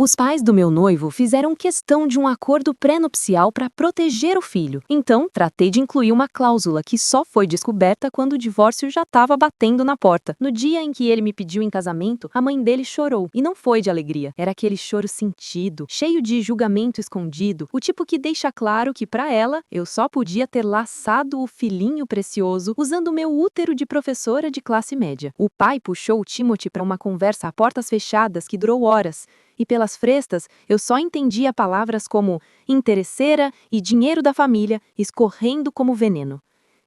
Os pais do meu noivo fizeram questão de um acordo pré-nupcial para proteger o filho. Então, tratei de incluir uma cláusula que só foi descoberta quando o divórcio já estava batendo na porta. No dia em que ele me pediu em casamento, a mãe dele chorou. E não foi de alegria. Era aquele choro sentido, cheio de julgamento escondido, o tipo que deixa claro que, para ela, eu só podia ter laçado o filhinho precioso usando meu útero de professora de classe média. O pai puxou o Timothy para uma conversa a portas fechadas que durou horas. E pelas frestas, eu só entendia palavras como interesseira e dinheiro da família escorrendo como veneno.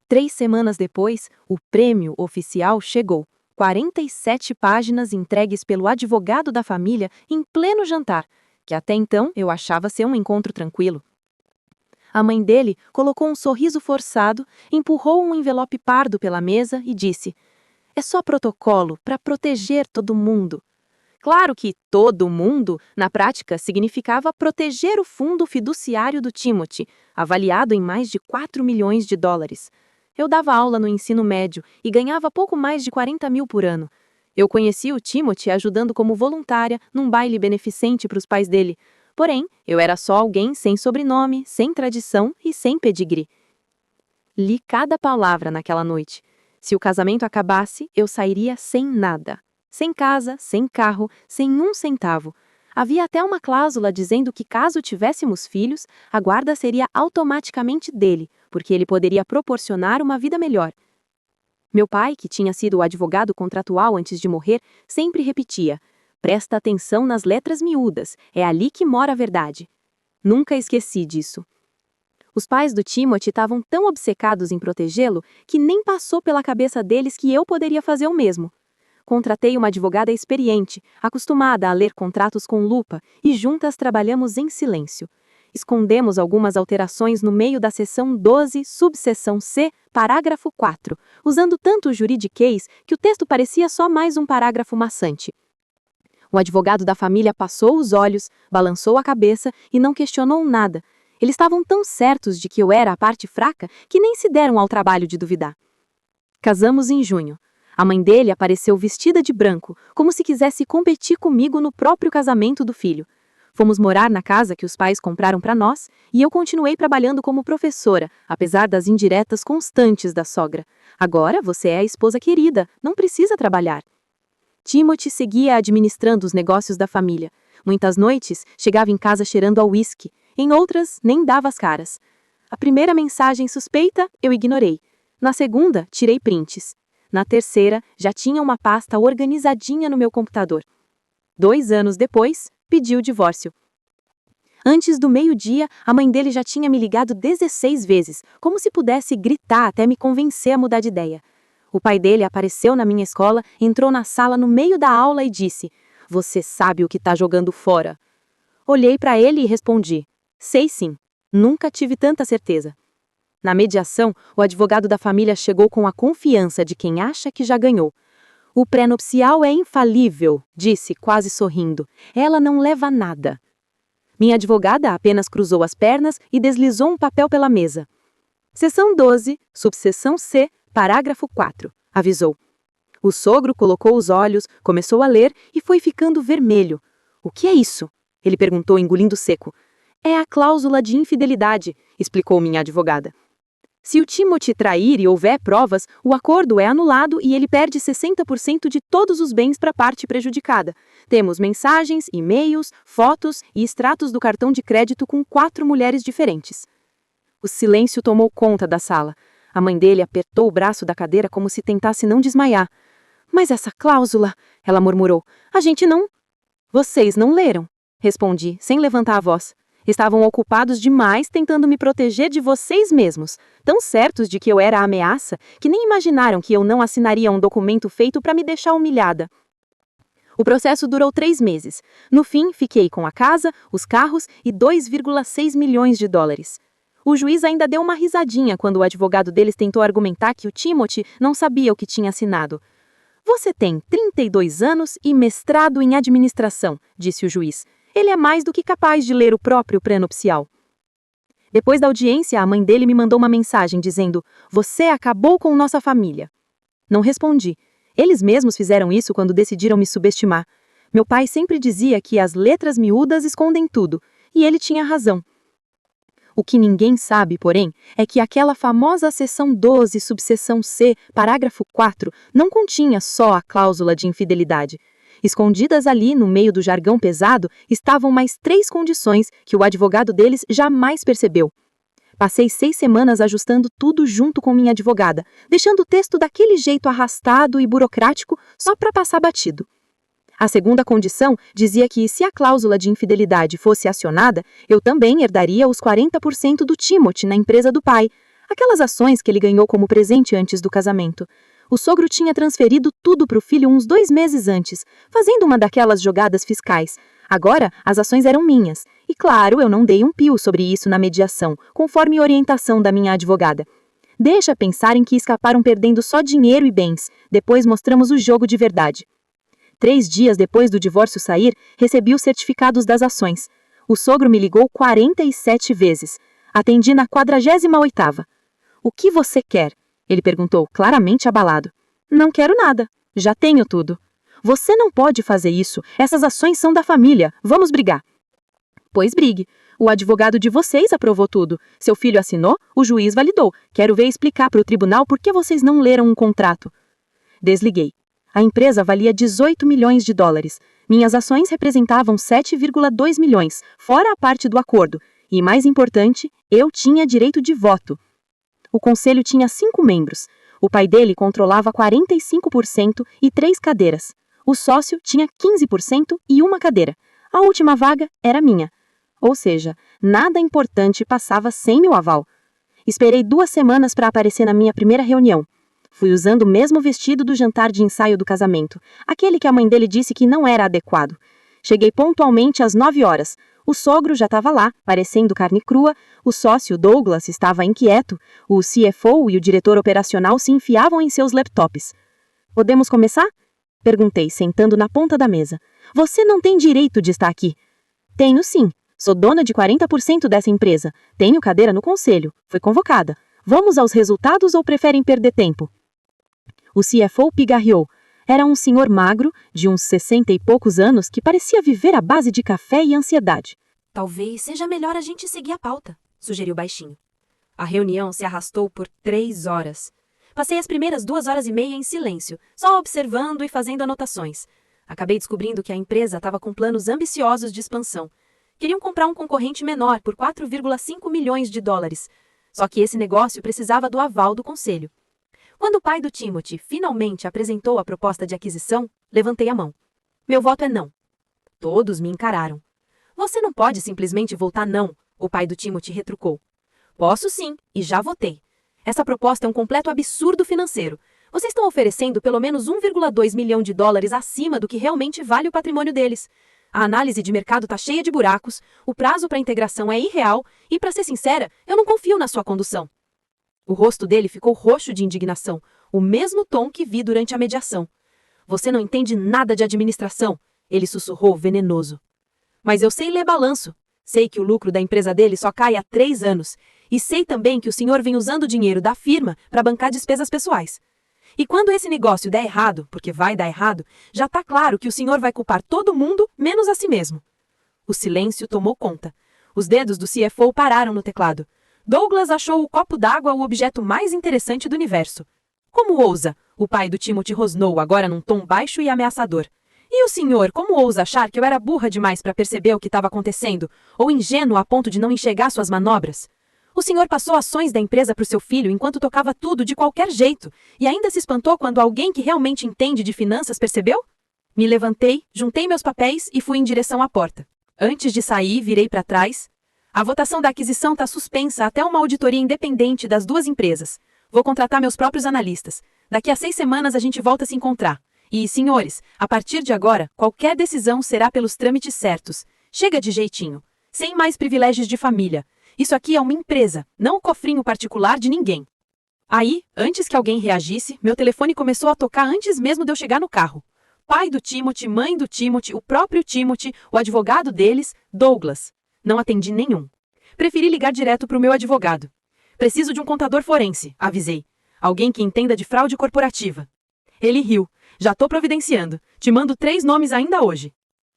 3 semanas depois, o prêmio oficial chegou. 47 páginas entregues pelo advogado da família em pleno jantar, que até então eu achava ser um encontro tranquilo. A mãe dele colocou um sorriso forçado, empurrou um envelope pardo pela mesa e disse: "É só protocolo para proteger todo mundo." Claro que todo mundo, na prática, significava proteger o fundo fiduciário do Timothy, avaliado em mais de 4 milhões de dólares. Eu dava aula no ensino médio e ganhava pouco mais de 40 mil por ano. Eu conheci o Timothy ajudando como voluntária num baile beneficente para os pais dele. Porém, eu era só alguém sem sobrenome, sem tradição e sem pedigree. Li cada palavra naquela noite. Se o casamento acabasse, eu sairia sem nada. Sem casa, sem carro, sem um centavo. Havia até uma cláusula dizendo que caso tivéssemos filhos, a guarda seria automaticamente dele, porque ele poderia proporcionar uma vida melhor. Meu pai, que tinha sido o advogado contratual antes de morrer, sempre repetia: "Presta atenção nas letras miúdas, é ali que mora a verdade." Nunca esqueci disso. Os pais do Timothy estavam tão obcecados em protegê-lo que nem passou pela cabeça deles que eu poderia fazer o mesmo. Contratei uma advogada experiente, acostumada a ler contratos com lupa, e juntas trabalhamos em silêncio. Escondemos algumas alterações no meio da seção 12, subseção C, parágrafo 4, usando tanto o juridiquês que o texto parecia só mais um parágrafo maçante. O advogado da família passou os olhos, balançou a cabeça e não questionou nada. Eles estavam tão certos de que eu era a parte fraca que nem se deram ao trabalho de duvidar. Casamos em junho. A mãe dele apareceu vestida de branco, como se quisesse competir comigo no próprio casamento do filho. Fomos morar na casa que os pais compraram para nós e eu continuei trabalhando como professora, apesar das indiretas constantes da sogra. "Agora você é a esposa querida, não precisa trabalhar." Timothy seguia administrando os negócios da família. Muitas noites, chegava em casa cheirando a uísque. Em outras, nem dava as caras. A primeira mensagem suspeita, eu ignorei. Na segunda, tirei prints. Na terceira, já tinha uma pasta organizadinha no meu computador. 2 anos depois, pedi o divórcio. Antes do meio-dia, a mãe dele já tinha me ligado 16 vezes, como se pudesse gritar até me convencer a mudar de ideia. O pai dele apareceu na minha escola, entrou na sala no meio da aula e disse: "Você sabe o que está jogando fora." Olhei para ele e respondi: "Sei sim, nunca tive tanta certeza." Na mediação, o advogado da família chegou com a confiança de quem acha que já ganhou. "O pré-nupcial é infalível", disse, quase sorrindo. "Ela não leva nada." Minha advogada apenas cruzou as pernas e deslizou um papel pela mesa. "Seção 12, subseção C, parágrafo 4, avisou. O sogro colocou os olhos, começou a ler e foi ficando vermelho. "O que é isso?" ele perguntou, engolindo seco. "É a cláusula de infidelidade", explicou minha advogada. "Se o Timothy trair e houver provas, o acordo é anulado e ele perde 60% de todos os bens para a parte prejudicada. Temos mensagens, e-mails, fotos e extratos do cartão de crédito com 4 mulheres diferentes." O silêncio tomou conta da sala. A mãe dele apertou o braço da cadeira como se tentasse não desmaiar. "Mas essa cláusula", ela murmurou, "a gente não..." "Vocês não leram", respondi, sem levantar a voz. "Estavam ocupados demais tentando me proteger de vocês mesmos, tão certos de que eu era a ameaça, que nem imaginaram que eu não assinaria um documento feito para me deixar humilhada." O processo durou 3 meses. No fim, fiquei com a casa, os carros e 2,6 milhões de dólares. O juiz ainda deu uma risadinha quando o advogado deles tentou argumentar que o Timothy não sabia o que tinha assinado. "Você tem 32 anos e mestrado em administração", disse o juiz. "Ele é mais do que capaz de ler o próprio pré-nupcial." Depois da audiência, a mãe dele me mandou uma mensagem dizendo: "Você acabou com nossa família." Não respondi. Eles mesmos fizeram isso quando decidiram me subestimar. Meu pai sempre dizia que as letras miúdas escondem tudo, e ele tinha razão. O que ninguém sabe, porém, é que aquela famosa seção 12, subseção C, parágrafo 4, não continha só a cláusula de infidelidade. Escondidas ali, no meio do jargão pesado, estavam mais 3 condições que o advogado deles jamais percebeu. Passei 6 semanas ajustando tudo junto com minha advogada, deixando o texto daquele jeito arrastado e burocrático só para passar batido. A segunda condição dizia que, se a cláusula de infidelidade fosse acionada, eu também herdaria os 40% do Timothy na empresa do pai, aquelas ações que ele ganhou como presente antes do casamento. O sogro tinha transferido tudo para o filho uns 2 meses antes, fazendo uma daquelas jogadas fiscais. Agora, as ações eram minhas. E claro, eu não dei um pio sobre isso na mediação, conforme orientação da minha advogada. Deixa pensar em que escaparam perdendo só dinheiro e bens. Depois mostramos o jogo de verdade. 3 dias depois do divórcio sair, recebi os certificados das ações. O sogro me ligou 47 vezes. Atendi na 48ª. O que você quer? Ele perguntou, claramente abalado. Não quero nada. Já tenho tudo. Você não pode fazer isso. Essas ações são da família. Vamos brigar. Pois brigue. O advogado de vocês aprovou tudo. Seu filho assinou, o juiz validou. Quero ver explicar para o tribunal por que vocês não leram um contrato. Desliguei. A empresa valia 18 milhões de dólares. Minhas ações representavam 7,2 milhões, fora a parte do acordo. E, mais importante, eu tinha direito de voto. O conselho tinha 5 membros. O pai dele controlava 45% e 3 cadeiras. O sócio tinha 15% e 1 cadeira. A última vaga era minha. Ou seja, nada importante passava sem meu aval. Esperei 2 semanas para aparecer na minha primeira reunião. Fui usando o mesmo vestido do jantar de ensaio do casamento, aquele que a mãe dele disse que não era adequado. Cheguei pontualmente às 9 horas. O sogro já estava lá, parecendo carne crua, o sócio, Douglas, estava inquieto, o CFO e o diretor operacional se enfiavam em seus laptops. Podemos começar? Perguntei, sentando na ponta da mesa. Você não tem direito de estar aqui. Tenho sim. Sou dona de 40% dessa empresa. Tenho cadeira no conselho. Fui convocada. Vamos aos resultados ou preferem perder tempo? O CFO pigarreou. Era um senhor magro, de uns 60 e poucos anos, que parecia viver à base de café e ansiedade. Talvez seja melhor a gente seguir a pauta, sugeriu baixinho. A reunião se arrastou por 3 horas. Passei as primeiras 2 horas e meia em silêncio, só observando e fazendo anotações. Acabei descobrindo que a empresa estava com planos ambiciosos de expansão. Queriam comprar um concorrente menor por 4,5 milhões de dólares. Só que esse negócio precisava do aval do conselho. Quando o pai do Timothy finalmente apresentou a proposta de aquisição, levantei a mão. Meu voto é não. Todos me encararam. Você não pode simplesmente votar não, o pai do Timothy retrucou. Posso sim, e já votei. Essa proposta é um completo absurdo financeiro. Vocês estão oferecendo pelo menos 1,2 milhão de dólares acima do que realmente vale o patrimônio deles. A análise de mercado está cheia de buracos, o prazo para a integração é irreal e, para ser sincera, eu não confio na sua condução. O rosto dele ficou roxo de indignação, o mesmo tom que vi durante a mediação. Você não entende nada de administração, ele sussurrou venenoso. Mas eu sei ler balanço. Sei que o lucro da empresa dele só cai há 3 anos. E sei também que o senhor vem usando o dinheiro da firma para bancar despesas pessoais. E quando esse negócio der errado, porque vai dar errado, já está claro que o senhor vai culpar todo mundo, menos a si mesmo. O silêncio tomou conta. Os dedos do CFO pararam no teclado. Douglas achou o copo d'água o objeto mais interessante do universo. Como ousa? O pai do Timothy rosnou, agora num tom baixo e ameaçador. E o senhor, como ousa achar que eu era burra demais para perceber o que estava acontecendo, ou ingênua a ponto de não enxergar suas manobras? O senhor passou ações da empresa para o seu filho enquanto tocava tudo de qualquer jeito, e ainda se espantou quando alguém que realmente entende de finanças percebeu? Me levantei, juntei meus papéis e fui em direção à porta. Antes de sair, virei para trás. A votação da aquisição está suspensa até uma auditoria independente das 2 empresas. Vou contratar meus próprios analistas. Daqui a 6 semanas a gente volta a se encontrar. E, senhores, a partir de agora, qualquer decisão será pelos trâmites certos. Chega de jeitinho. Sem mais privilégios de família. Isso aqui é uma empresa, não o cofrinho particular de ninguém. Aí, antes que alguém reagisse, meu telefone começou a tocar antes mesmo de eu chegar no carro. Pai do Timothy, mãe do Timothy, o próprio Timothy, o advogado deles, Douglas. Não atendi nenhum. Preferi ligar direto para o meu advogado. Preciso de um contador forense, avisei. Alguém que entenda de fraude corporativa. Ele riu. Já tô providenciando. Te mando 3 nomes ainda hoje.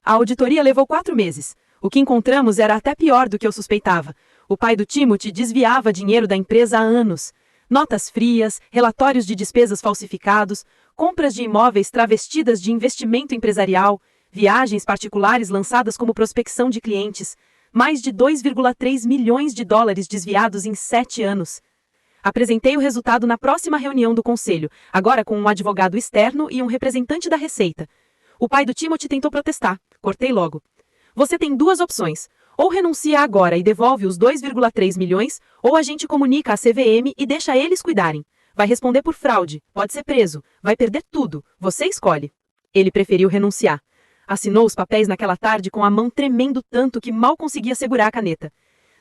A auditoria levou 4 meses. O que encontramos era até pior do que eu suspeitava. O pai do Timothy desviava dinheiro da empresa há anos. Notas frias, relatórios de despesas falsificados, compras de imóveis travestidas de investimento empresarial, viagens particulares lançadas como prospecção de clientes, mais de 2,3 milhões de dólares desviados em 7 anos. Apresentei o resultado na próxima reunião do conselho, agora com um advogado externo e um representante da Receita. O pai do Timothy tentou protestar. Cortei logo. Você tem 2 opções. Ou renuncia agora e devolve os 2,3 milhões, ou a gente comunica à CVM e deixa eles cuidarem. Vai responder por fraude, pode ser preso, vai perder tudo. Você escolhe. Ele preferiu renunciar. Assinou os papéis naquela tarde com a mão tremendo tanto que mal conseguia segurar a caneta.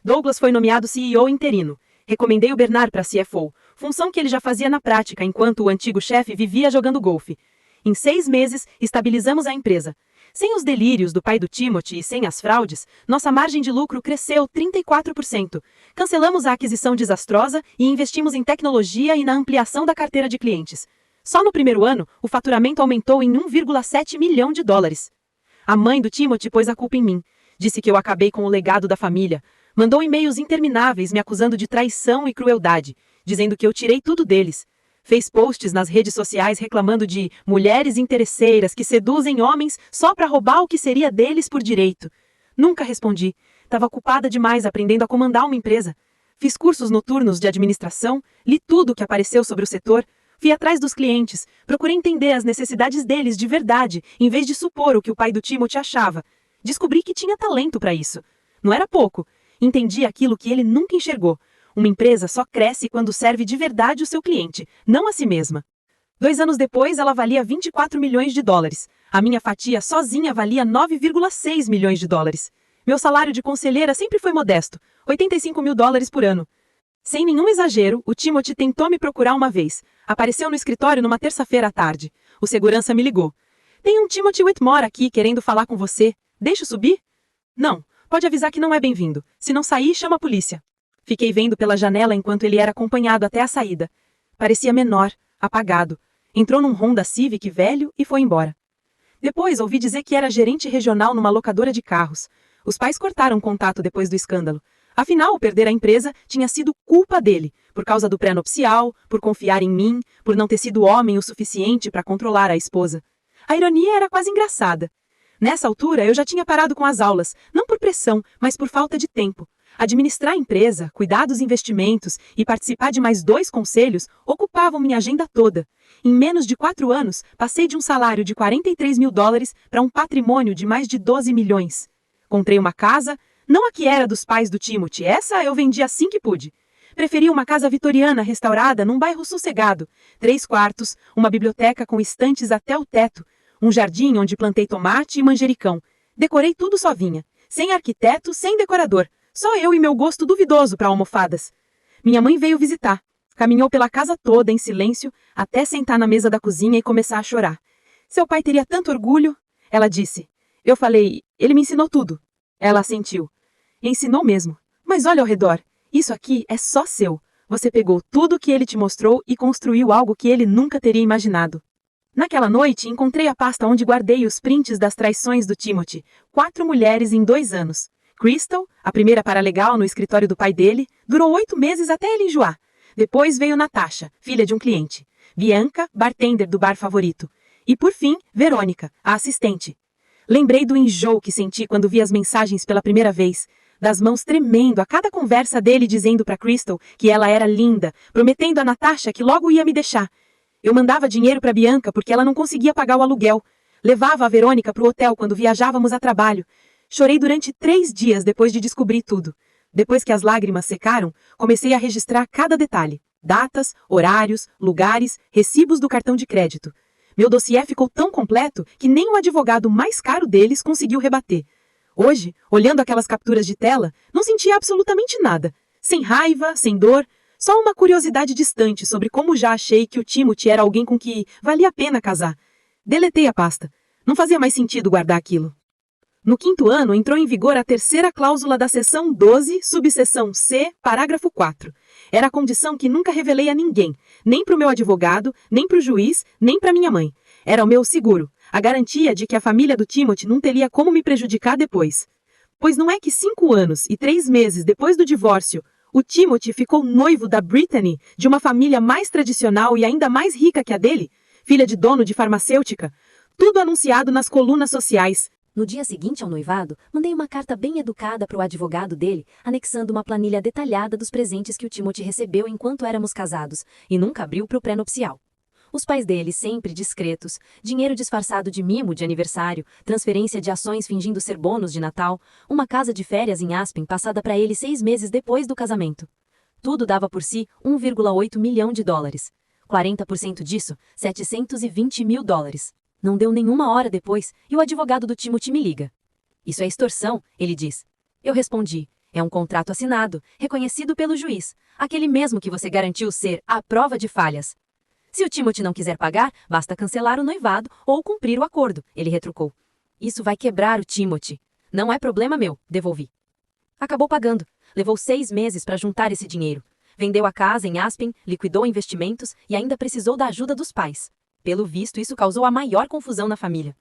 Douglas foi nomeado CEO interino. Recomendei o Bernard para CFO, função que ele já fazia na prática enquanto o antigo chefe vivia jogando golfe. Em 6 meses, estabilizamos a empresa. Sem os delírios do pai do Timothy e sem as fraudes, nossa margem de lucro cresceu 34%. Cancelamos a aquisição desastrosa e investimos em tecnologia e na ampliação da carteira de clientes. Só no primeiro ano, o faturamento aumentou em 1,7 milhão de dólares. A mãe do Timothy pôs a culpa em mim. Disse que eu acabei com o legado da família. Mandou e-mails intermináveis me acusando de traição e crueldade, dizendo que eu tirei tudo deles. Fez posts nas redes sociais reclamando de mulheres interesseiras que seduzem homens só para roubar o que seria deles por direito. Nunca respondi. Estava ocupada demais aprendendo a comandar uma empresa. Fiz cursos noturnos de administração, li tudo o que apareceu sobre o setor, fui atrás dos clientes, procurei entender as necessidades deles de verdade, em vez de supor o que o pai do Timothy achava. Descobri que tinha talento para isso. Não era pouco. Entendi aquilo que ele nunca enxergou. Uma empresa só cresce quando serve de verdade o seu cliente, não a si mesma. 2 anos depois, ela valia 24 milhões de dólares. A minha fatia sozinha valia 9,6 milhões de dólares. Meu salário de conselheira sempre foi modesto, 85 mil dólares por ano. Sem nenhum exagero, o Timothy tentou me procurar uma vez. Apareceu no escritório numa terça-feira à tarde. O segurança me ligou. Tem um Timothy Whitmore aqui querendo falar com você. Deixa eu subir? Não, pode avisar que não é bem-vindo. Se não sair, chama a polícia. Fiquei vendo pela janela enquanto ele era acompanhado até a saída. Parecia menor, apagado. Entrou num Honda Civic velho e foi embora. Depois ouvi dizer que era gerente regional numa locadora de carros. Os pais cortaram contato depois do escândalo. Afinal, perder a empresa tinha sido culpa dele, por causa do pré-nupcial, por confiar em mim, por não ter sido homem o suficiente para controlar a esposa. A ironia era quase engraçada. Nessa altura, eu já tinha parado com as aulas, não por pressão, mas por falta de tempo. Administrar a empresa, cuidar dos investimentos e participar de mais 2 conselhos ocupavam minha agenda toda. Em menos de 4 anos, passei de um salário de 43 mil dólares para um patrimônio de mais de 12 milhões. Comprei uma casa, não a que era dos pais do Timothy, essa eu vendi assim que pude. Preferi uma casa vitoriana restaurada num bairro sossegado, 3 quartos, uma biblioteca com estantes até o teto, um jardim onde plantei tomate e manjericão. Decorei tudo sozinha, sem arquiteto, sem decorador. Só eu e meu gosto duvidoso para almofadas. Minha mãe veio visitar. Caminhou pela casa toda em silêncio, até sentar na mesa da cozinha e começar a chorar. Seu pai teria tanto orgulho, ela disse. Eu falei, ele me ensinou tudo. Ela assentiu. Ensinou mesmo. Mas olha ao redor. Isso aqui é só seu. Você pegou tudo que ele te mostrou e construiu algo que ele nunca teria imaginado. Naquela noite, encontrei a pasta onde guardei os prints das traições do Timothy. 4 mulheres em 2 anos. Crystal, a primeira paralegal no escritório do pai dele, durou 8 meses até ele enjoar. Depois veio Natasha, filha de um cliente. Bianca, bartender do bar favorito. E por fim, Verônica, a assistente. Lembrei do enjoo que senti quando vi as mensagens pela primeira vez. Das mãos tremendo a cada conversa dele dizendo para Crystal que ela era linda, prometendo a Natasha que logo ia me deixar. Eu mandava dinheiro para Bianca porque ela não conseguia pagar o aluguel. Levava a Verônica para o hotel quando viajávamos a trabalho. Chorei durante 3 dias depois de descobrir tudo. Depois que as lágrimas secaram, comecei a registrar cada detalhe. Datas, horários, lugares, recibos do cartão de crédito. Meu dossiê ficou tão completo que nem o advogado mais caro deles conseguiu rebater. Hoje, olhando aquelas capturas de tela, não sentia absolutamente nada. Sem raiva, sem dor, só uma curiosidade distante sobre como já achei que o Timothy era alguém com que valia a pena casar. Deletei a pasta. Não fazia mais sentido guardar aquilo. No 5º ano, entrou em vigor a 3ª cláusula da seção 12, subseção C, parágrafo 4. Era a condição que nunca revelei a ninguém, nem para o meu advogado, nem para o juiz, nem para minha mãe. Era o meu seguro, A garantia de que a família do Timothy não teria como me prejudicar depois. Pois não é que 5 anos e 3 meses depois do divórcio, o Timothy ficou noivo da Brittany, de uma família mais tradicional e ainda mais rica que a dele, filha de dono de farmacêutica. Tudo anunciado nas colunas sociais. No dia seguinte ao noivado, mandei uma carta bem educada para o advogado dele, anexando uma planilha detalhada dos presentes que o Timothy recebeu enquanto éramos casados, e nunca abriu para o pré-nupcial. Os pais dele, sempre discretos, dinheiro disfarçado de mimo de aniversário, transferência de ações fingindo ser bônus de Natal, uma casa de férias em Aspen passada para ele 6 meses depois do casamento. Tudo dava por si $1,8 milhão. 40% disso, $720 mil. Não deu nenhuma hora depois e o advogado do Timothy me liga. Isso é extorsão, ele diz. Eu respondi, é um contrato assinado, reconhecido pelo juiz, aquele mesmo que você garantiu ser a prova de falhas. Se o Timothy não quiser pagar, basta cancelar o noivado ou cumprir o acordo, ele retrucou. Isso vai quebrar o Timothy. Não é problema meu, devolvi. Acabou pagando. Levou 6 meses para juntar esse dinheiro. Vendeu a casa em Aspen, liquidou investimentos e ainda precisou da ajuda dos pais. Pelo visto, isso causou a maior confusão na família.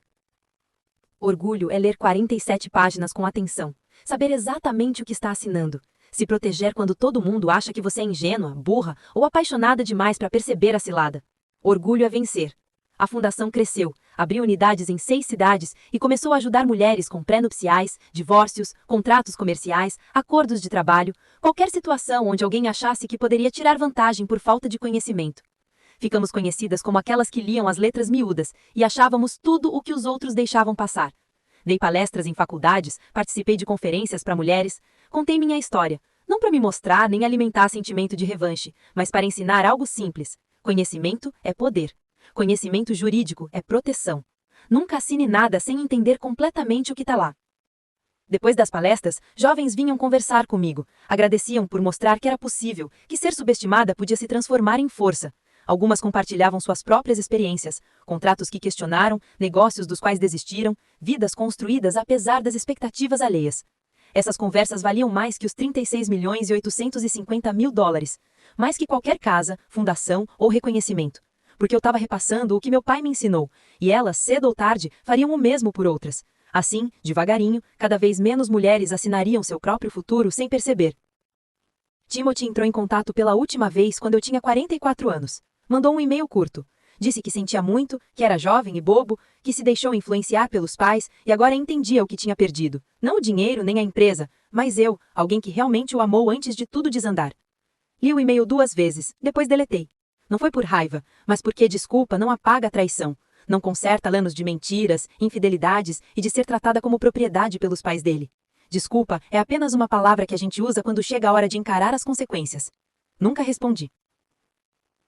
Orgulho é ler 47 páginas com atenção, saber exatamente o que está assinando, se proteger quando todo mundo acha que você é ingênua, burra ou apaixonada demais para perceber a cilada. Orgulho é vencer. A fundação cresceu, abriu unidades em 6 cidades e começou a ajudar mulheres com pré-nupciais, divórcios, contratos comerciais, acordos de trabalho, qualquer situação onde alguém achasse que poderia tirar vantagem por falta de conhecimento. Ficamos conhecidas como aquelas que liam as letras miúdas e achávamos tudo o que os outros deixavam passar. Dei palestras em faculdades, participei de conferências para mulheres, contei minha história, não para me mostrar nem alimentar sentimento de revanche, mas para ensinar algo simples. Conhecimento é poder. Conhecimento jurídico é proteção. Nunca assine nada sem entender completamente o que está lá. Depois das palestras, jovens vinham conversar comigo, agradeciam por mostrar que era possível, que ser subestimada podia se transformar em força. Algumas compartilhavam suas próprias experiências, contratos que questionaram, negócios dos quais desistiram, vidas construídas apesar das expectativas alheias. Essas conversas valiam mais que os $36.850.000, mais que qualquer casa, fundação ou reconhecimento. Porque eu estava repassando o que meu pai me ensinou, e elas, cedo ou tarde, fariam o mesmo por outras. Assim, devagarinho, cada vez menos mulheres assinariam seu próprio futuro sem perceber. Timothy entrou em contato pela última vez quando eu tinha 44 anos. Mandou um e-mail curto. Disse que sentia muito, que era jovem e bobo, que se deixou influenciar pelos pais e agora entendia o que tinha perdido. Não o dinheiro nem a empresa, mas eu, alguém que realmente o amou antes de tudo desandar. Li o e-mail 2 vezes, depois deletei. Não foi por raiva, mas porque desculpa não apaga a traição. Não conserta anos de mentiras, infidelidades e de ser tratada como propriedade pelos pais dele. Desculpa é apenas uma palavra que a gente usa quando chega a hora de encarar as consequências. Nunca respondi.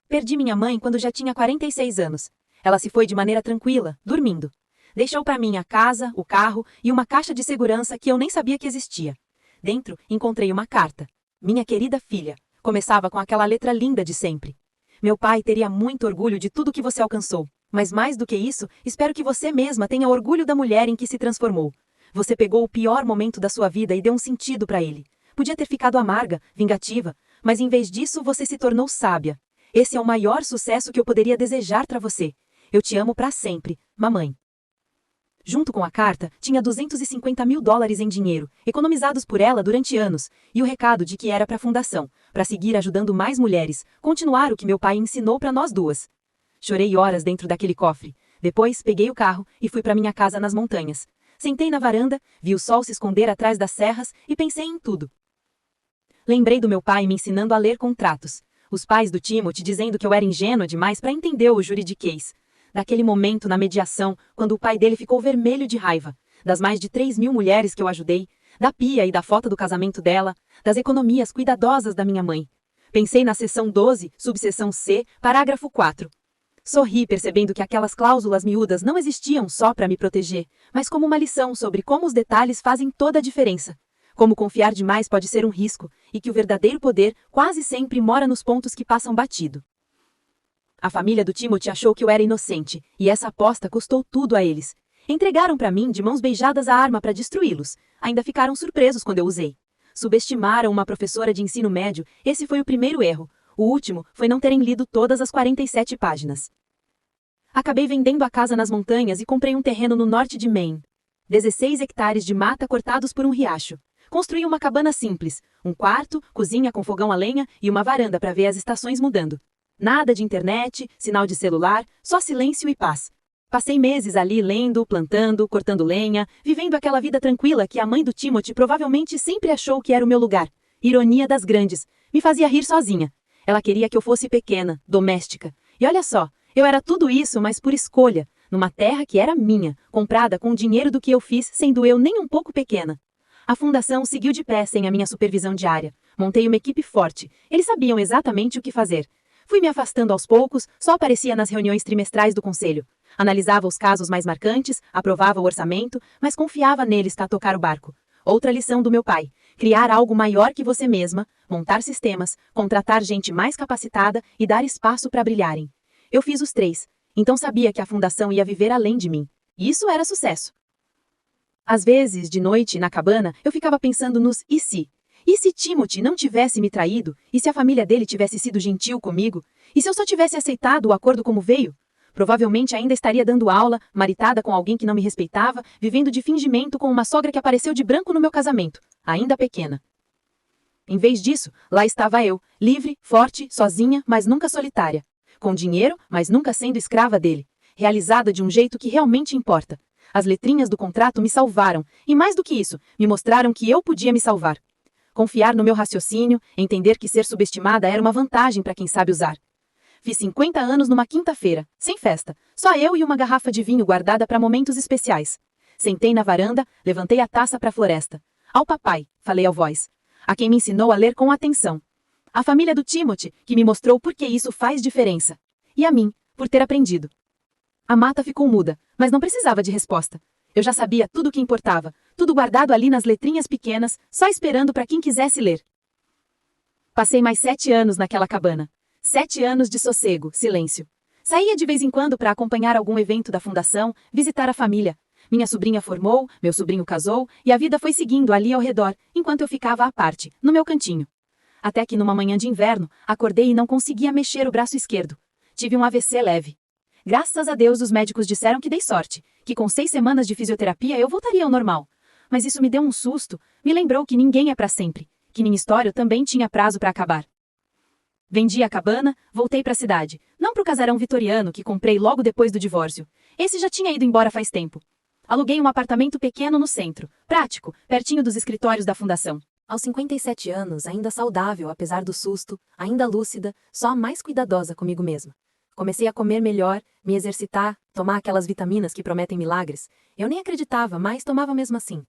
Perdi minha mãe quando já tinha 46 anos. Ela se foi de maneira tranquila, dormindo. Deixou para mim a casa, o carro e uma caixa de segurança que eu nem sabia que existia. Dentro, encontrei uma carta. Minha querida filha. Começava com aquela letra linda de sempre. Meu pai teria muito orgulho de tudo que você alcançou. Mas mais do que isso, espero que você mesma tenha orgulho da mulher em que se transformou. Você pegou o pior momento da sua vida e deu um sentido para ele. Podia ter ficado amarga, vingativa, mas em vez disso você se tornou sábia. Esse é o maior sucesso que eu poderia desejar para você. Eu te amo para sempre, mamãe. Junto com a carta, tinha $250.000 em dinheiro, economizados por ela durante anos, e o recado de que era para a fundação, para seguir ajudando mais mulheres, continuar o que meu pai ensinou para nós duas. Chorei horas dentro daquele cofre. Depois, peguei o carro e fui para minha casa nas montanhas. Sentei na varanda, vi o sol se esconder atrás das serras e pensei em tudo. Lembrei do meu pai me ensinando a ler contratos. Os pais do Timothy dizendo que eu era ingênua demais para entender o juridiquês. Daquele momento na mediação, quando o pai dele ficou vermelho de raiva. Das mais de 3.000 mulheres que eu ajudei. Da pia e da foto do casamento dela. Das economias cuidadosas da minha mãe. Pensei na seção 12, subseção C, parágrafo 4. Sorri percebendo que aquelas cláusulas miúdas não existiam só para me proteger, mas como uma lição sobre como os detalhes fazem toda a diferença. Como confiar demais pode ser um risco, e que o verdadeiro poder quase sempre mora nos pontos que passam batido. A família do Timothy achou que eu era inocente, e essa aposta custou tudo a eles. Entregaram para mim de mãos beijadas a arma para destruí-los. Ainda ficaram surpresos quando eu usei. Subestimaram uma professora de ensino médio, esse foi o primeiro erro. O último foi não terem lido todas as 47 páginas. Acabei vendendo a casa nas montanhas e comprei um terreno no norte de Maine. 16 hectares de mata cortados por um riacho. Construí uma cabana simples, um quarto, cozinha com fogão a lenha e uma varanda para ver as estações mudando. Nada de internet, sinal de celular, só silêncio e paz. Passei meses ali lendo, plantando, cortando lenha, vivendo aquela vida tranquila que a mãe do Timothy provavelmente sempre achou que era o meu lugar. Ironia das grandes. Me fazia rir sozinha. Ela queria que eu fosse pequena, doméstica. E olha só, eu era tudo isso, mas por escolha, numa terra que era minha, comprada com o dinheiro do que eu fiz, sendo eu nem um pouco pequena. A fundação seguiu de pé sem a minha supervisão diária. Montei uma equipe forte. Eles sabiam exatamente o que fazer. Fui me afastando aos poucos, só aparecia nas reuniões trimestrais do conselho. Analisava os casos mais marcantes, aprovava o orçamento, mas confiava neles para tocar o barco. Outra lição do meu pai: criar algo maior que você mesma, montar sistemas, contratar gente mais capacitada e dar espaço para brilharem. Eu fiz os 3, então sabia que a fundação ia viver além de mim. Isso era sucesso. Às vezes, de noite, na cabana, eu ficava pensando nos e se? E se Timothy não tivesse me traído? E se a família dele tivesse sido gentil comigo? E se eu só tivesse aceitado o acordo como veio? Provavelmente ainda estaria dando aula, maritada com alguém que não me respeitava, vivendo de fingimento com uma sogra que apareceu de branco no meu casamento, ainda pequena. Em vez disso, lá estava eu, livre, forte, sozinha, mas nunca solitária. Com dinheiro, mas nunca sendo escrava dele. Realizada de um jeito que realmente importa. As letrinhas do contrato me salvaram, e mais do que isso, me mostraram que eu podia me salvar. Confiar no meu raciocínio, entender que ser subestimada era uma vantagem para quem sabe usar. Fiz 50 anos numa quinta-feira, sem festa, só eu e uma garrafa de vinho guardada para momentos especiais. Sentei na varanda, levantei a taça para a floresta. Ao papai, falei ao voz, a quem me ensinou a ler com atenção. A família do Timothy, que me mostrou por que isso faz diferença. E a mim, por ter aprendido. A mata ficou muda, mas não precisava de resposta. Eu já sabia tudo o que importava, tudo guardado ali nas letrinhas pequenas, só esperando para quem quisesse ler. Passei mais 7 anos naquela cabana. 7 anos de sossego, silêncio. Saía de vez em quando para acompanhar algum evento da fundação, visitar a família. Minha sobrinha formou, meu sobrinho casou, e a vida foi seguindo ali ao redor, enquanto eu ficava à parte, no meu cantinho. Até que numa manhã de inverno, acordei e não conseguia mexer o braço esquerdo. Tive um AVC leve. Graças a Deus os médicos disseram que dei sorte, que com 6 semanas de fisioterapia eu voltaria ao normal. Mas isso me deu um susto, me lembrou que ninguém é para sempre, que minha história também tinha prazo para acabar. Vendi a cabana, voltei para a cidade, não para o casarão vitoriano que comprei logo depois do divórcio. Esse já tinha ido embora faz tempo. Aluguei um apartamento pequeno no centro, prático, pertinho dos escritórios da fundação. Aos 57 anos, ainda saudável apesar do susto, ainda lúcida, só mais cuidadosa comigo mesma. Comecei a comer melhor, me exercitar, tomar aquelas vitaminas que prometem milagres. Eu nem acreditava, mas tomava mesmo assim.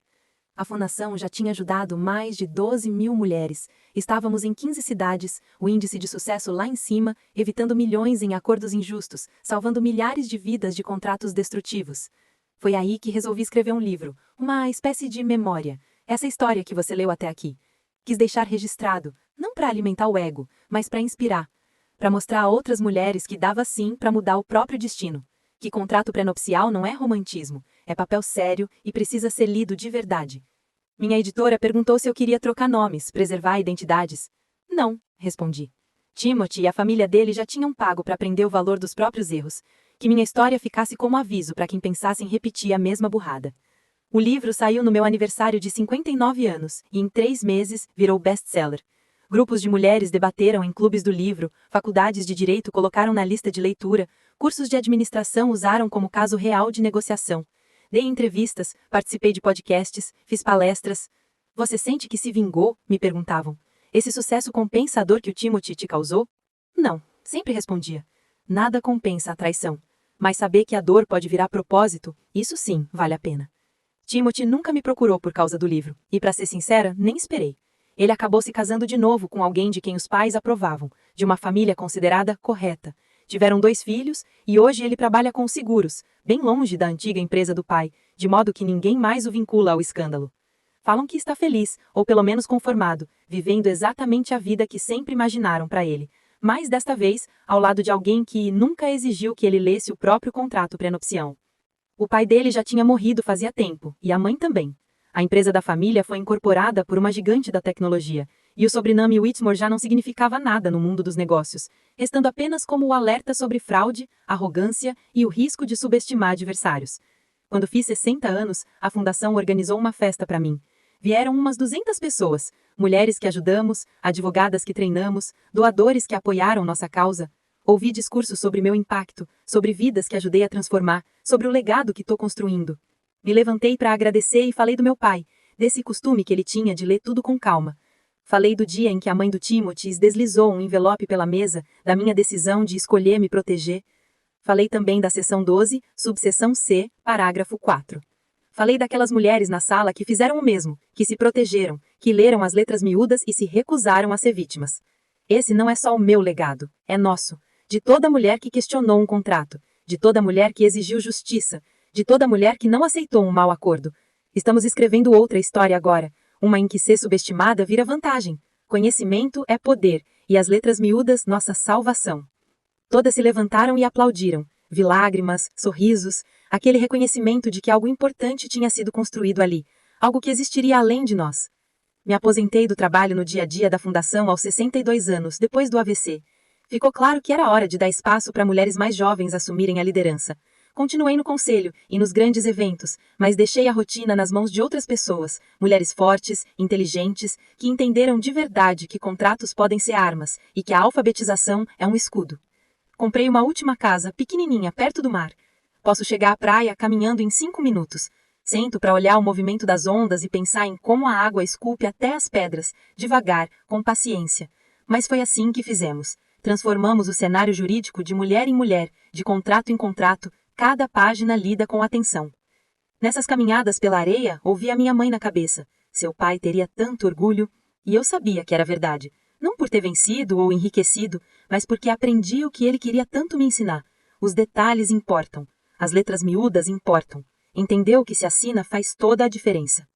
A fundação já tinha ajudado mais de 12 mil mulheres. Estávamos em 15 cidades, o índice de sucesso lá em cima, evitando milhões em acordos injustos, salvando milhares de vidas de contratos destrutivos. Foi aí que resolvi escrever um livro, uma espécie de memória. Essa história que você leu até aqui. Quis deixar registrado, não para alimentar o ego, mas para inspirar. Para mostrar a outras mulheres que dava sim para mudar o próprio destino. Que contrato pré-nupcial não é romantismo, é papel sério e precisa ser lido de verdade. Minha editora perguntou se eu queria trocar nomes, preservar identidades. Não, respondi. Timothy e a família dele já tinham pago para aprender o valor dos próprios erros. Que minha história ficasse como aviso para quem pensasse em repetir a mesma burrada. O livro saiu no meu aniversário de 59 anos e em 3 meses virou best-seller. Grupos de mulheres debateram em clubes do livro, faculdades de direito colocaram na lista de leitura, cursos de administração usaram como caso real de negociação. Dei entrevistas, participei de podcasts, fiz palestras. Você sente que se vingou? Me perguntavam. Esse sucesso compensa a dor que o Timothy te causou? Não, sempre respondia. Nada compensa a traição. Mas saber que a dor pode virar propósito, isso sim, vale a pena. Timothy nunca me procurou por causa do livro, e para ser sincera, nem esperei. Ele acabou se casando de novo com alguém de quem os pais aprovavam, de uma família considerada correta. Tiveram 2 filhos, e hoje ele trabalha com seguros, bem longe da antiga empresa do pai, de modo que ninguém mais o vincula ao escândalo. Falam que está feliz, ou pelo menos conformado, vivendo exatamente a vida que sempre imaginaram para ele. Mas desta vez, ao lado de alguém que nunca exigiu que ele lesse o próprio contrato pré-nupcial. O pai dele já tinha morrido fazia tempo, e a mãe também. A empresa da família foi incorporada por uma gigante da tecnologia, E o sobrenome Whitmore já não significava nada no mundo dos negócios, restando apenas como o alerta sobre fraude, arrogância e o risco de subestimar adversários. Quando fiz 60 anos, a fundação organizou uma festa para mim. Vieram umas 200 pessoas, mulheres que ajudamos, advogadas que treinamos, doadores que apoiaram nossa causa. Ouvi discursos sobre meu impacto, sobre vidas que ajudei a transformar, sobre o legado que estou construindo. Me levantei para agradecer e falei do meu pai, desse costume que ele tinha de ler tudo com calma. Falei do dia em que a mãe do Timothy deslizou um envelope pela mesa, da minha decisão de escolher me proteger. Falei também da seção 12, subseção C, parágrafo 4. Falei daquelas mulheres na sala que fizeram o mesmo, que se protegeram, que leram as letras miúdas e se recusaram a ser vítimas. Esse não é só o meu legado, é nosso. De toda mulher que questionou um contrato, de toda mulher que exigiu justiça, de toda mulher que não aceitou um mau acordo. Estamos escrevendo outra história agora, uma em que ser subestimada vira vantagem. Conhecimento é poder, e as letras miúdas nossa salvação. Todas se levantaram e aplaudiram. Vi lágrimas, sorrisos, aquele reconhecimento de que algo importante tinha sido construído ali, algo que existiria além de nós. Me aposentei do trabalho no dia a dia da fundação aos 62 anos, depois do AVC. Ficou claro que era hora de dar espaço para mulheres mais jovens assumirem a liderança. Continuei no conselho e nos grandes eventos, mas deixei a rotina nas mãos de outras pessoas, mulheres fortes, inteligentes, que entenderam de verdade que contratos podem ser armas e que a alfabetização é um escudo. Comprei uma última casa, pequenininha, perto do mar. Posso chegar à praia caminhando em 5 minutos. Sento para olhar o movimento das ondas e pensar em como a água esculpe até as pedras, devagar, com paciência. Mas foi assim que fizemos. Transformamos o cenário jurídico de mulher em mulher, de contrato em contrato, cada página lida com atenção. Nessas caminhadas pela areia, ouvi a minha mãe na cabeça. Seu pai teria tanto orgulho, e eu sabia que era verdade. Não por ter vencido ou enriquecido, mas porque aprendi o que ele queria tanto me ensinar. Os detalhes importam. As letras miúdas importam. Entender o que se assina faz toda a diferença.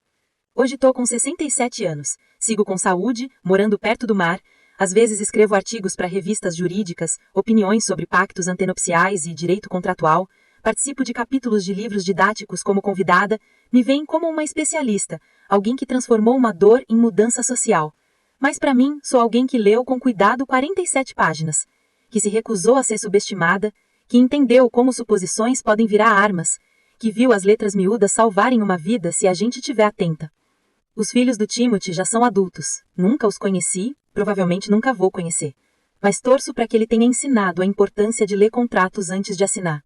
Hoje estou com 67 anos. Sigo com saúde, morando perto do mar. Às vezes escrevo artigos para revistas jurídicas, opiniões sobre pactos antenupciais e direito contratual. Participo de capítulos de livros didáticos como convidada. Me veem como uma especialista, alguém que transformou uma dor em mudança social. Mas para mim, sou alguém que leu com cuidado 47 páginas, que se recusou a ser subestimada, que entendeu como suposições podem virar armas, que viu as letras miúdas salvarem uma vida se a gente estiver atenta. Os filhos do Timothy já são adultos. Nunca os conheci, provavelmente nunca vou conhecer. Mas torço para que ele tenha ensinado a importância de ler contratos antes de assinar.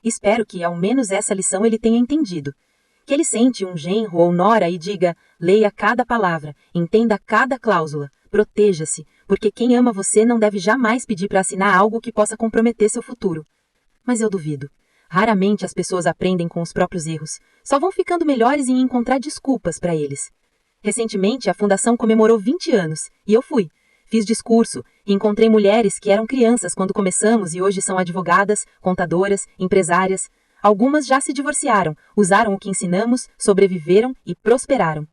Espero que, ao menos essa lição, ele tenha entendido. Que ele sente um genro ou nora e diga, leia cada palavra, entenda cada cláusula, proteja-se, porque quem ama você não deve jamais pedir para assinar algo que possa comprometer seu futuro. Mas eu duvido. Raramente as pessoas aprendem com os próprios erros, só vão ficando melhores em encontrar desculpas para eles. Recentemente, a fundação comemorou 20 anos, e eu fui. Fiz discurso, e encontrei mulheres que eram crianças quando começamos e hoje são advogadas, contadoras, empresárias. Algumas já se divorciaram, usaram o que ensinamos, sobreviveram e prosperaram.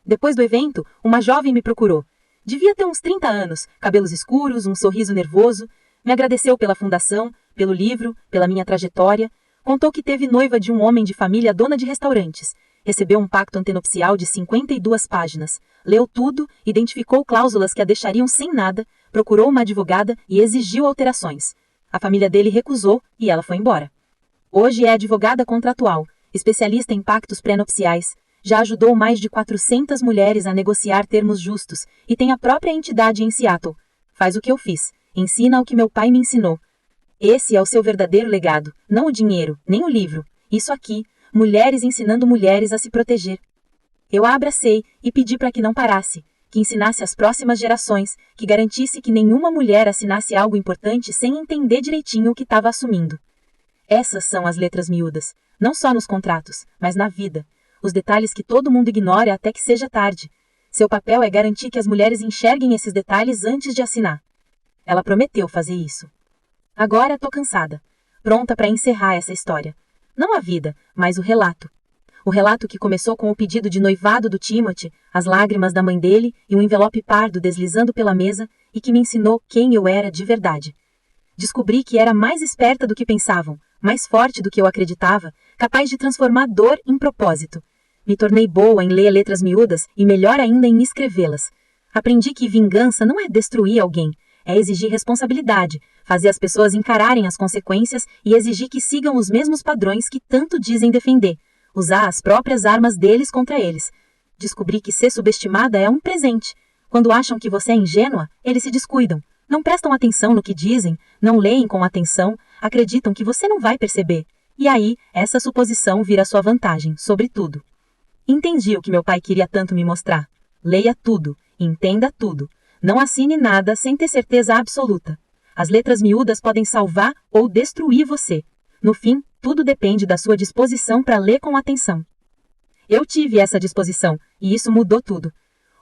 Depois do evento, uma jovem me procurou. Devia ter uns 30 anos, cabelos escuros, um sorriso nervoso. Me agradeceu pela fundação, pelo livro, pela minha trajetória. Contou que teve noiva de um homem de família dona de restaurantes. Recebeu um pacto antenupcial de 52 páginas. Leu tudo, identificou cláusulas que a deixariam sem nada, procurou uma advogada e exigiu alterações. A família dele recusou e ela foi embora. Hoje é advogada contratual, especialista em pactos pré-nupciais, já ajudou mais de 400 mulheres a negociar termos justos e tem a própria entidade em Seattle. Faz o que eu fiz, ensina o que meu pai me ensinou. Esse é o seu verdadeiro legado, não o dinheiro, nem o livro. Isso aqui, mulheres ensinando mulheres a se proteger. Eu a abracei e pedi para que não parasse, que ensinasse às próximas gerações, que garantisse que nenhuma mulher assinasse algo importante sem entender direitinho o que estava assumindo. Essas são as letras miúdas, não só nos contratos, mas na vida. Os detalhes que todo mundo ignora até que seja tarde. Seu papel é garantir que as mulheres enxerguem esses detalhes antes de assinar. Ela prometeu fazer isso. Agora tô cansada, pronta para encerrar essa história. Não a vida, mas o relato. O relato que começou com o pedido de noivado do Timothy, as lágrimas da mãe dele e um envelope pardo deslizando pela mesa e que me ensinou quem eu era de verdade. Descobri que era mais esperta do que pensavam, mais forte do que eu acreditava, capaz de transformar dor em propósito. Me tornei boa em ler letras miúdas e melhor ainda em escrevê-las. Aprendi que vingança não é destruir alguém, é exigir responsabilidade, fazer as pessoas encararem as consequências e exigir que sigam os mesmos padrões que tanto dizem defender, usar as próprias armas deles contra eles. Descobri que ser subestimada é um presente. Quando acham que você é ingênua, eles se descuidam. Não prestam atenção no que dizem, não leem com atenção, acreditam que você não vai perceber. E aí, essa suposição vira sua vantagem, sobre tudo. Entendi o que meu pai queria tanto me mostrar. Leia tudo, entenda tudo. Não assine nada sem ter certeza absoluta. As letras miúdas podem salvar ou destruir você. No fim, tudo depende da sua disposição para ler com atenção. Eu tive essa disposição, e isso mudou tudo.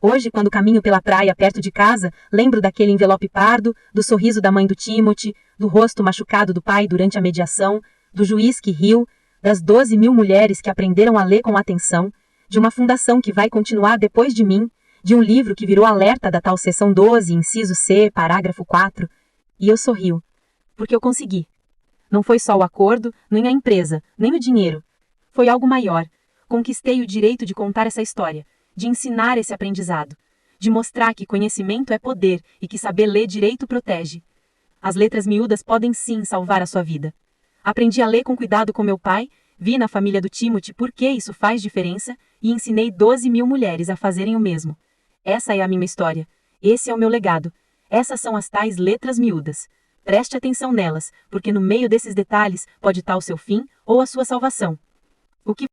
Hoje, quando caminho pela praia perto de casa, lembro daquele envelope pardo, do sorriso da mãe do Timothy, do rosto machucado do pai durante a mediação, do juiz que riu, das 12.000 mulheres que aprenderam a ler com atenção, de uma fundação que vai continuar depois de mim, de um livro que virou alerta da tal seção 12, inciso C, parágrafo 4, e eu sorrio, porque eu consegui. Não foi só o acordo, nem a empresa, nem o dinheiro. Foi algo maior. Conquistei o direito de contar essa história, de ensinar esse aprendizado, de mostrar que conhecimento é poder e que saber ler direito protege. As letras miúdas podem sim salvar a sua vida. Aprendi a ler com cuidado com meu pai, vi na família do Timothy por que isso faz diferença e ensinei 12.000 mulheres a fazerem o mesmo. Essa é a minha história. Esse é o meu legado. Essas são as tais letras miúdas. Preste atenção nelas, porque no meio desses detalhes pode estar o seu fim ou a sua salvação. O que